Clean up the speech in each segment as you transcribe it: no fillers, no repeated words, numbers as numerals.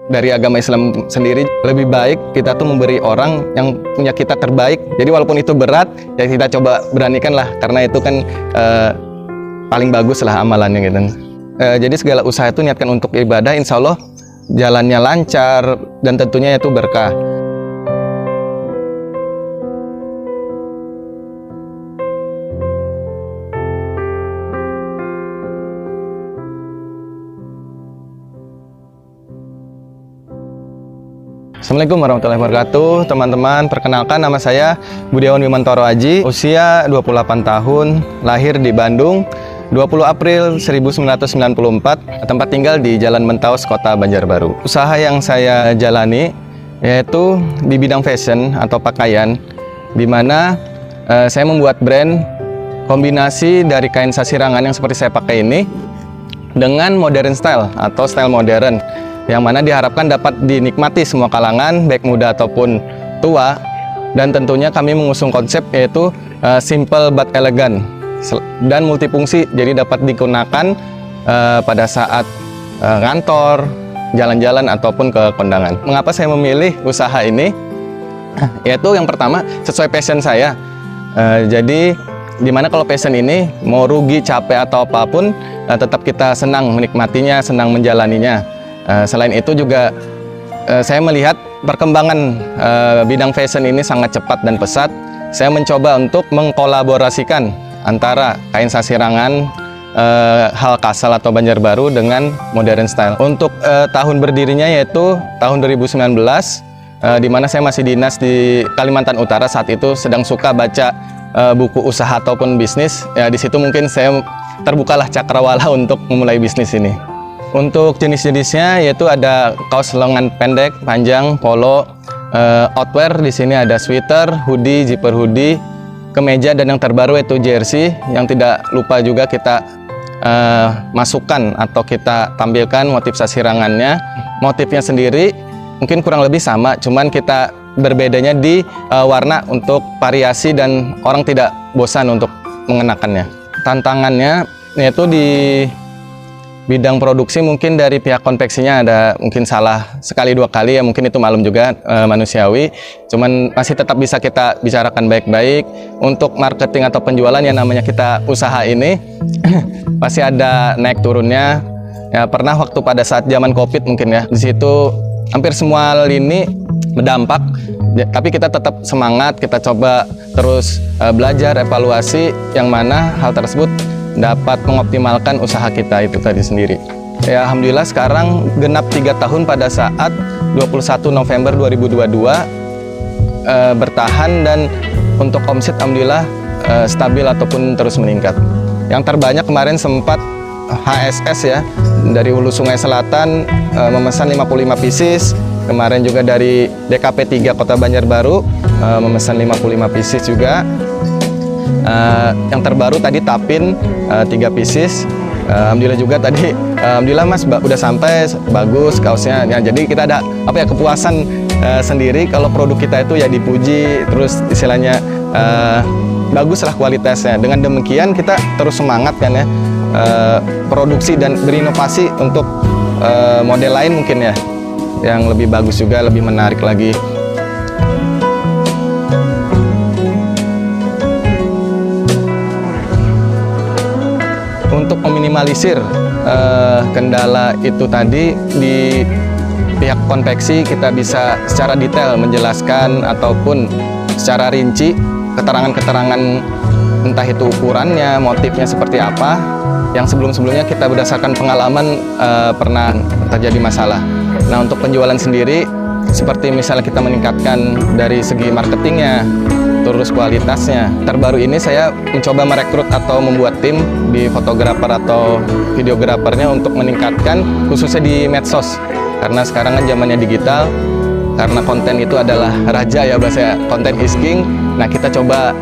dari agama Islam sendiri lebih baik kita tuh memberi orang yang punya kita terbaik. Jadi walaupun itu berat, ya kita coba beranikan lah, karena itu kan paling bagus lah amalannya gitu. Jadi segala usaha itu niatkan untuk ibadah, insya Allah jalannya lancar dan tentunya itu berkah. Assalamualaikum warahmatullahi wabarakatuh, teman-teman. Perkenalkan, nama saya Budiawan Wimantoro Aji, usia 28 tahun, lahir di Bandung, 20 April 1994, tempat tinggal di Jalan Mentaos, Kota Banjarbaru. Usaha yang saya jalani yaitu di bidang fashion atau pakaian, di mana saya membuat brand kombinasi dari kain sasirangan yang seperti saya pakai ini dengan modern style atau style modern, yang mana diharapkan dapat dinikmati semua kalangan, baik muda ataupun tua. Dan tentunya kami mengusung konsep yaitu simple but elegant dan multifungsi, jadi dapat digunakan pada saat kantor, jalan-jalan ataupun ke kondangan. Mengapa saya memilih usaha ini? Yaitu yang pertama, sesuai passion saya. Jadi dimana kalau passion ini mau rugi, capek atau apapun, tetap kita senang menikmatinya, senang menjalaninya. Selain itu juga saya melihat perkembangan bidang fashion ini sangat cepat dan pesat. Saya mencoba untuk mengkolaborasikan antara kain sasirangan hal kasal atau Banjarbaru dengan modern style. Untuk tahun berdirinya yaitu tahun 2019, di mana saya masih dinas di Kalimantan Utara. Saat itu sedang suka baca buku usaha ataupun bisnis. Ya, di situ mungkin saya terbukalah cakrawala untuk memulai bisnis ini. Untuk jenis-jenisnya yaitu ada kaos lengan pendek, panjang, polo, outwear. Di sini ada sweater, hoodie, zipper hoodie, kemeja, dan yang terbaru yaitu jersey. Yang tidak lupa juga kita masukkan atau kita tampilkan motif sasirangannya. Motifnya sendiri mungkin kurang lebih sama, cuman kita berbedanya di warna untuk variasi dan orang tidak bosan untuk mengenakannya. Tantangannya yaitu di bidang produksi, mungkin dari pihak konveksinya ada mungkin salah sekali dua kali, ya mungkin itu malum juga, manusiawi. Cuman masih tetap bisa kita bicarakan baik-baik. Untuk marketing atau penjualan, yang namanya kita usaha ini pasti ada naik turunnya. Ya, pernah waktu pada saat zaman Covid mungkin ya, di situ hampir semua lini berdampak. Tapi kita tetap semangat, kita coba terus belajar, evaluasi, yang mana hal tersebut dapat mengoptimalkan usaha kita itu tadi sendiri. Ya, alhamdulillah sekarang genap 3 tahun pada saat 21 November 2022 bertahan, dan untuk omset alhamdulillah stabil ataupun terus meningkat. Yang terbanyak kemarin sempat HSS ya, dari Hulu Sungai Selatan memesan 55 pieces. Kemarin juga dari DKP 3 Kota Banjarbaru memesan 55 pieces juga. Yang terbaru tadi Tapin 3 pieces. Alhamdulillah juga tadi, alhamdulillah Mas udah sampai, bagus kaosnya. Ya, jadi kita ada kepuasan sendiri kalau produk kita itu ya dipuji, terus istilahnya bagus lah kualitasnya. Dengan demikian kita terus semangat kan ya, produksi dan berinovasi untuk model lain mungkin ya, yang lebih bagus juga, lebih menarik lagi. Untuk meminimalisir kendala itu tadi, di pihak konveksi kita bisa secara detail menjelaskan ataupun secara rinci keterangan-keterangan, entah itu ukurannya, motifnya seperti apa, yang sebelum-sebelumnya kita berdasarkan pengalaman pernah terjadi masalah. Nah, untuk penjualan sendiri, seperti misalnya kita meningkatkan dari segi marketingnya, terus kualitasnya. Terbaru ini saya mencoba merekrut atau membuat tim di fotografer atau videografernya untuk meningkatkan khususnya di medsos. Karena sekarang kan zamannya digital, karena konten itu adalah raja ya, bahasa konten is king. Nah, kita coba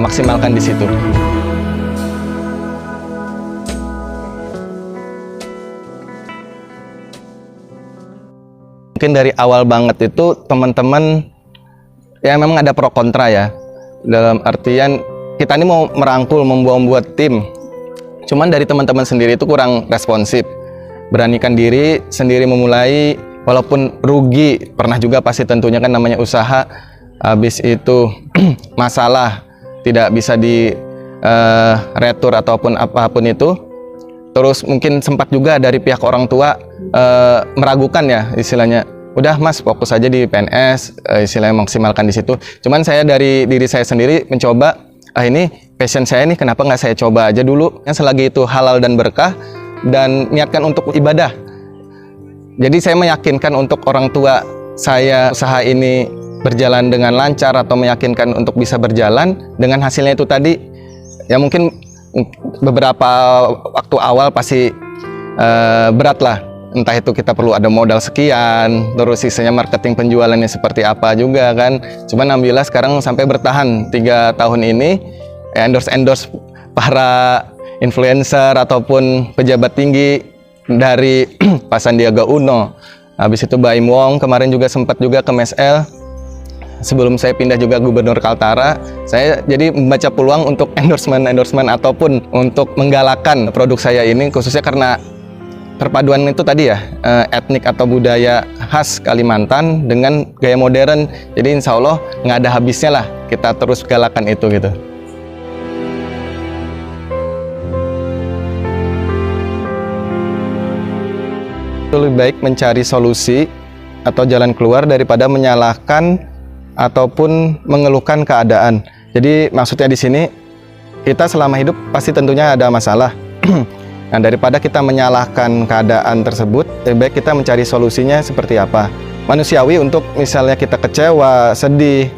maksimalkan di situ. Mungkin dari awal banget itu teman-teman ya memang ada pro kontra ya, dalam artian kita ini mau merangkul, membuat tim, cuman dari teman-teman sendiri itu kurang responsif, beranikan diri sendiri memulai walaupun rugi, pernah juga pasti tentunya kan namanya usaha, habis itu masalah tidak bisa di retur ataupun apapun itu. Terus mungkin sempat juga dari pihak orang tua meragukan ya istilahnya, udah mas fokus aja di PNS, istilahnya maksimalkan di situ. Cuman saya dari diri saya sendiri mencoba, ini passion saya nih, kenapa nggak saya coba aja dulu, yang selagi itu halal dan berkah, dan niatkan untuk ibadah. Jadi saya meyakinkan untuk orang tua saya usaha ini berjalan dengan lancar, atau meyakinkan untuk bisa berjalan dengan hasilnya itu tadi. Ya mungkin beberapa waktu awal pasti berat lah, entah itu kita perlu ada modal sekian, terus sisanya marketing penjualannya seperti apa juga kan. Cuman alhamdulillah sekarang sampai bertahan 3 tahun ini, endorse para influencer ataupun pejabat tinggi dari Pak Sandiaga Uno, habis itu Baim Wong, kemarin juga sempat juga ke MSL. Sebelum saya pindah juga Gubernur Kaltara, saya jadi membaca peluang untuk endorsement ataupun untuk menggalakkan produk saya ini, khususnya karena perpaduan itu tadi ya, etnik atau budaya khas Kalimantan dengan gaya modern. Jadi insya Allah nggak ada habisnya lah kita terus galakan itu gitu. Lebih baik mencari solusi atau jalan keluar daripada menyalahkan ataupun mengeluhkan keadaan. Jadi maksudnya di sini, kita selama hidup pasti tentunya ada masalah. Nah, daripada kita menyalahkan keadaan tersebut, lebih baik kita mencari solusinya seperti apa. Manusiawi untuk misalnya kita kecewa, sedih,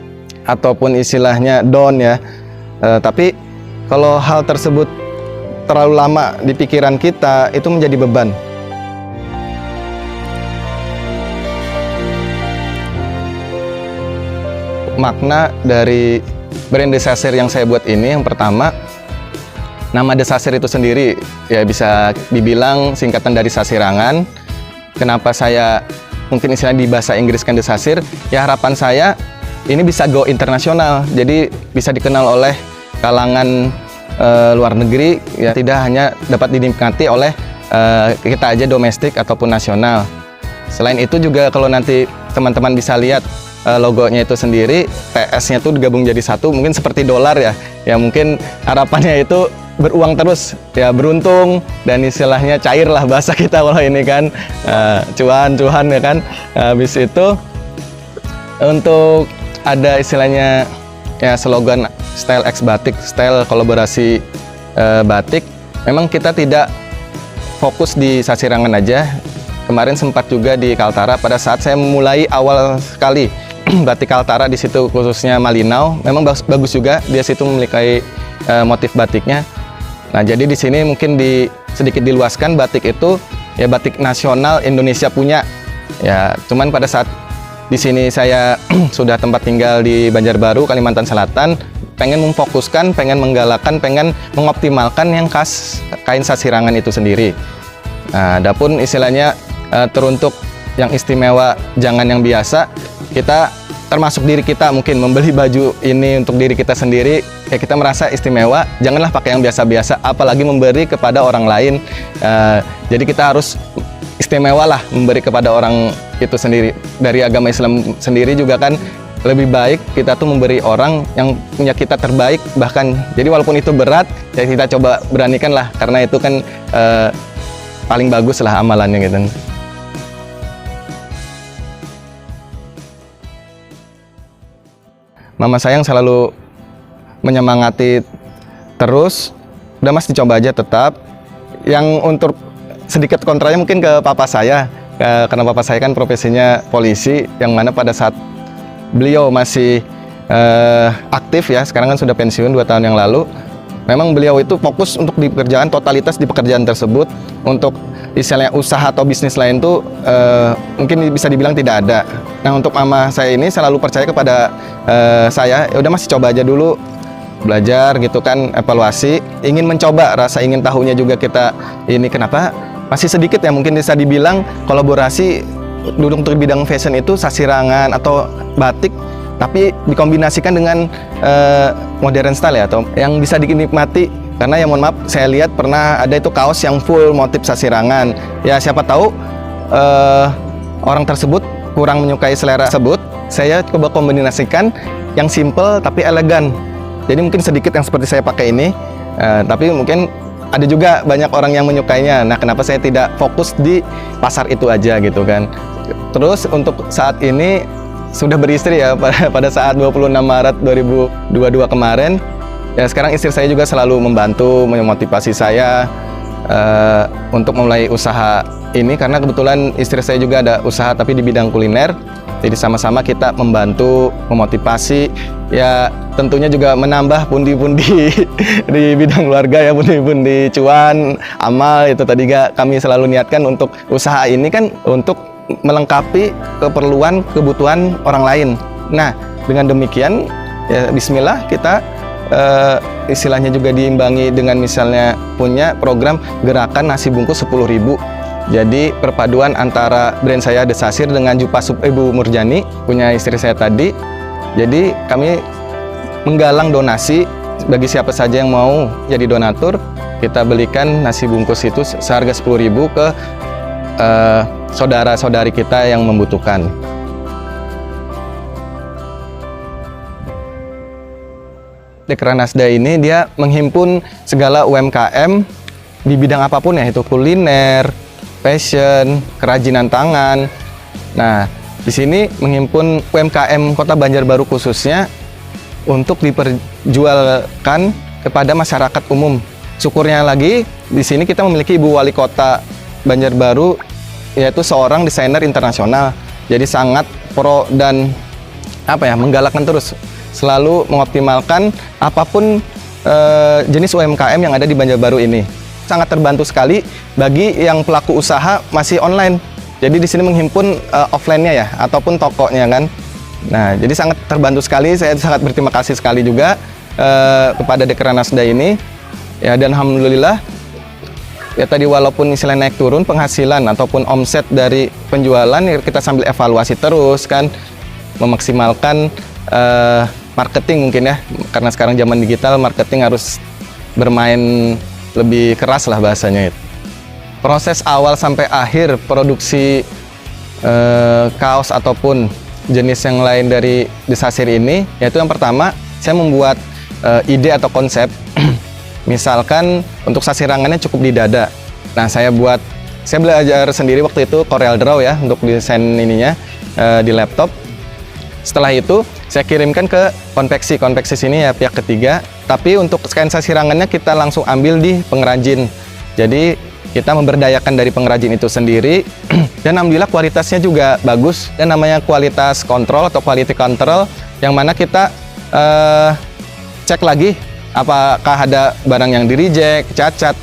ataupun istilahnya down ya. Tapi kalau hal tersebut terlalu lama di pikiran kita, itu menjadi beban. Makna dari brand Desasir yang saya buat ini, yang pertama, nama Desasir itu sendiri ya bisa dibilang singkatan dari Sasirangan. Kenapa saya mungkin istilahnya di bahasa Inggris kan Desasir, ya harapan saya ini bisa go internasional, jadi bisa dikenal oleh kalangan luar negeri, ya tidak hanya dapat dinikmati oleh kita aja domestik ataupun nasional. Selain itu juga kalau nanti teman-teman bisa lihat logonya itu sendiri, TS-nya tuh digabung jadi satu, mungkin seperti dolar ya. Ya mungkin harapannya itu beruang terus, ya beruntung, dan istilahnya cair lah bahasa kita kalau ini kan, cuan ya kan. Habis itu untuk ada istilahnya ya slogan Style X Batik, style kolaborasi batik. Memang kita tidak fokus di Sasirangan aja. Kemarin sempat juga di Kaltara pada saat saya memulai awal sekali batik Kaltara, di situ khususnya Malinau, memang bagus juga, dia situ memiliki motif batiknya. Nah, jadi di sini mungkin sedikit diluaskan, batik itu ya batik nasional Indonesia punya. Ya, cuman pada saat di sini saya sudah tempat tinggal di Banjarbaru, Kalimantan Selatan, pengen memfokuskan, pengen menggalakkan, pengen mengoptimalkan yang khas kain Sasirangan itu sendiri. Nah, adapun istilahnya teruntuk yang istimewa, jangan yang biasa. Kita termasuk diri kita mungkin membeli baju ini untuk diri kita sendiri, ya kita merasa istimewa, janganlah pakai yang biasa-biasa, apalagi memberi kepada orang lain. Jadi kita harus istimewa lah memberi kepada orang itu sendiri. Dari agama Islam sendiri juga kan lebih baik kita tuh memberi orang yang punya kita terbaik bahkan. Jadi walaupun itu berat, ya kita coba beranikan lah, karena itu kan paling bagus lah amalannya gitu. Mama saya yang selalu menyemangati terus, udah mas dicoba aja tetap. Yang untuk sedikit kontranya mungkin ke papa saya, karena papa saya kan profesinya polisi, yang mana pada saat beliau masih aktif ya, sekarang kan sudah pensiun 2 tahun yang lalu, memang beliau itu fokus untuk di pekerjaan, totalitas di pekerjaan tersebut. Untuk istilahnya usaha atau bisnis lain tuh mungkin bisa dibilang tidak ada. Nah, untuk mama saya ini selalu percaya kepada saya, ya udah masih coba aja dulu, belajar gitu kan, evaluasi, ingin mencoba, rasa ingin tahunya juga kita ini kenapa masih sedikit ya, mungkin bisa dibilang kolaborasi dulu untuk bidang fashion itu Sasirangan atau batik, tapi dikombinasikan dengan modern style ya, atau yang bisa dinikmati. Karena ya mohon maaf, saya lihat pernah ada itu kaos yang full motif Sasirangan. Ya siapa tahu orang tersebut kurang menyukai selera tersebut, saya coba kombinasikan yang simple tapi elegan. Jadi mungkin sedikit yang seperti saya pakai ini, tapi mungkin ada juga banyak orang yang menyukainya. Nah, kenapa saya tidak fokus di pasar itu aja gitu kan. Terus untuk saat ini sudah beristri ya, pada saat 26 Maret 2022 kemarin. Ya, sekarang istri saya juga selalu membantu, memotivasi saya untuk memulai usaha ini, karena kebetulan istri saya juga ada usaha tapi di bidang kuliner. Jadi sama-sama kita membantu, memotivasi, ya tentunya juga menambah pundi-pundi di bidang keluarga ya, pundi-pundi cuan, amal. Itu tadi kami selalu niatkan untuk usaha ini kan untuk melengkapi keperluan, kebutuhan orang lain. Nah, dengan demikian ya bismillah kita istilahnya juga diimbangi dengan misalnya punya program gerakan nasi bungkus 10.000. Jadi perpaduan antara brand saya Desasir dengan Jupa Sup Ibu Murjani, punya istri saya tadi. Jadi kami menggalang donasi bagi siapa saja yang mau jadi donatur. Kita belikan nasi bungkus itu seharga 10.000 ke saudara-saudari kita yang membutuhkan. Dekranasda ini dia menghimpun segala UMKM di bidang apapun ya, itu kuliner, fashion, kerajinan tangan. Nah, di sini menghimpun UMKM Kota Banjarbaru khususnya untuk diperjualkan kepada masyarakat umum. Syukurnya lagi di sini kita memiliki Ibu Wali Kota Banjarbaru, yaitu seorang desainer internasional. Jadi sangat pro dan menggalakkan terus, selalu mengoptimalkan apapun jenis UMKM yang ada di Banjarbaru ini. Sangat terbantu sekali bagi yang pelaku usaha masih online. Jadi di sini menghimpun offline-nya ya, ataupun tokonya kan. Nah, jadi sangat terbantu sekali. Saya sangat berterima kasih sekali juga kepada Dekranasda ini. Ya, dan alhamdulillah ya tadi walaupun istilahnya naik turun penghasilan ataupun omset dari penjualan, ya kita sambil evaluasi terus kan, memaksimalkan marketing mungkin ya, karena sekarang zaman digital, marketing harus bermain lebih keras lah bahasanya itu. Proses awal sampai akhir produksi kaos ataupun jenis yang lain dari Desasir ini, yaitu yang pertama saya membuat ide atau konsep. Misalkan untuk sasirangannya cukup di dada. Nah, saya belajar sendiri waktu itu Corel Draw ya untuk desain ininya di laptop. Setelah itu saya kirimkan ke konveksi sini ya, pihak ketiga. Tapi untuk scan sasirangannya kita langsung ambil di pengrajin. Jadi kita memberdayakan dari pengrajin itu sendiri. Dan alhamdulillah kualitasnya juga bagus. Dan namanya kualitas kontrol atau quality control, yang mana kita cek lagi apakah ada barang yang di-reject, cacat,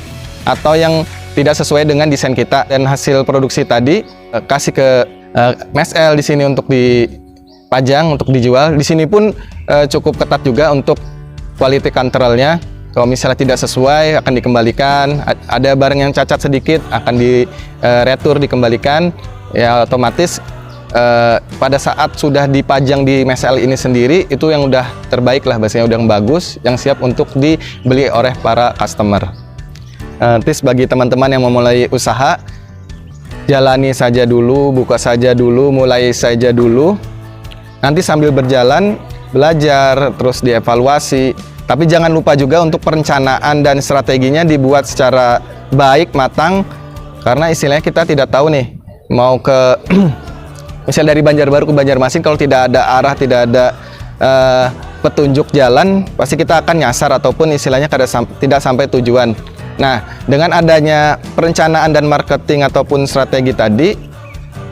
atau yang tidak sesuai dengan desain kita. Dan hasil produksi tadi kasih ke MSL di sini untuk dipajang, untuk dijual. Di sini pun cukup ketat juga untuk quality control-nya. Kalau misalnya tidak sesuai akan dikembalikan. Ada barang yang cacat sedikit akan di-retur, dikembalikan. Ya otomatis pada saat sudah dipajang di MSL ini sendiri, itu yang udah terbaik lah, bahasanya udah bagus, yang siap untuk dibeli oleh para customer. Tips bagi teman-teman yang memulai usaha, jalani saja dulu, buka saja dulu, mulai saja dulu. Nanti sambil berjalan, belajar, terus dievaluasi. Tapi jangan lupa juga untuk perencanaan dan strateginya dibuat secara baik, matang. Karena istilahnya kita tidak tahu nih, mau ke misal dari Banjarbaru ke Banjarmasin, kalau tidak ada arah, tidak ada petunjuk jalan, pasti kita akan nyasar ataupun istilahnya tidak sampai tujuan. Nah, dengan adanya perencanaan dan marketing ataupun strategi tadi,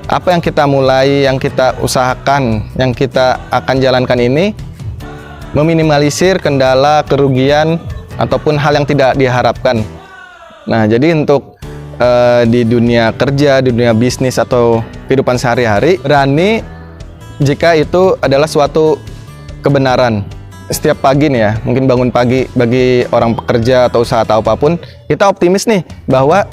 apa yang kita mulai, yang kita usahakan, yang kita akan jalankan ini meminimalisir kendala, kerugian, ataupun hal yang tidak diharapkan. Nah, jadi untuk di dunia kerja, di dunia bisnis atau kehidupan sehari-hari, berani jika itu adalah suatu kebenaran. Setiap pagi nih ya, mungkin bangun pagi bagi orang pekerja atau usaha atau apapun, kita optimis nih bahwa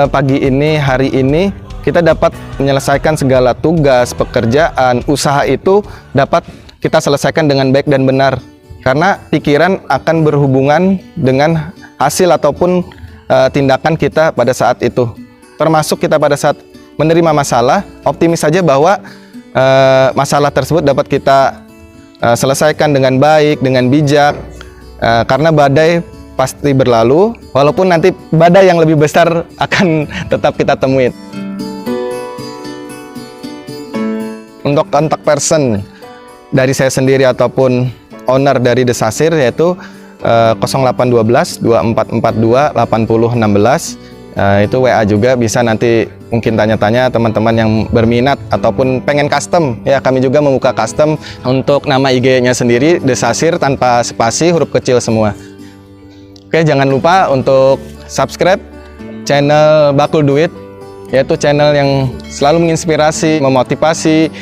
pagi ini, hari ini kita dapat menyelesaikan segala tugas, pekerjaan, usaha itu dapat kita selesaikan dengan baik dan benar. Karena pikiran akan berhubungan dengan hasil ataupun tindakan kita pada saat itu. Termasuk kita pada saat menerima masalah, optimis saja bahwa masalah tersebut dapat kita selesaikan dengan baik, dengan bijak, karena badai pasti berlalu, walaupun nanti badai yang lebih besar akan tetap kita temuin. Untuk kontak person dari saya sendiri ataupun owner dari Desasir yaitu 0812 2442 8016. Itu WA juga, bisa nanti mungkin tanya-tanya teman-teman yang berminat ataupun pengen custom ya, kami juga membuka custom untuk nama IG-nya sendiri Desasir tanpa spasi, huruf kecil semua. Oke, jangan lupa untuk subscribe channel Bakul Duit, yaitu channel yang selalu menginspirasi, memotivasi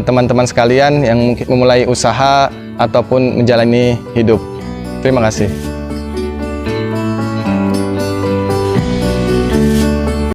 teman-teman sekalian yang mungkin memulai usaha ataupun menjalani hidup. Terima kasih.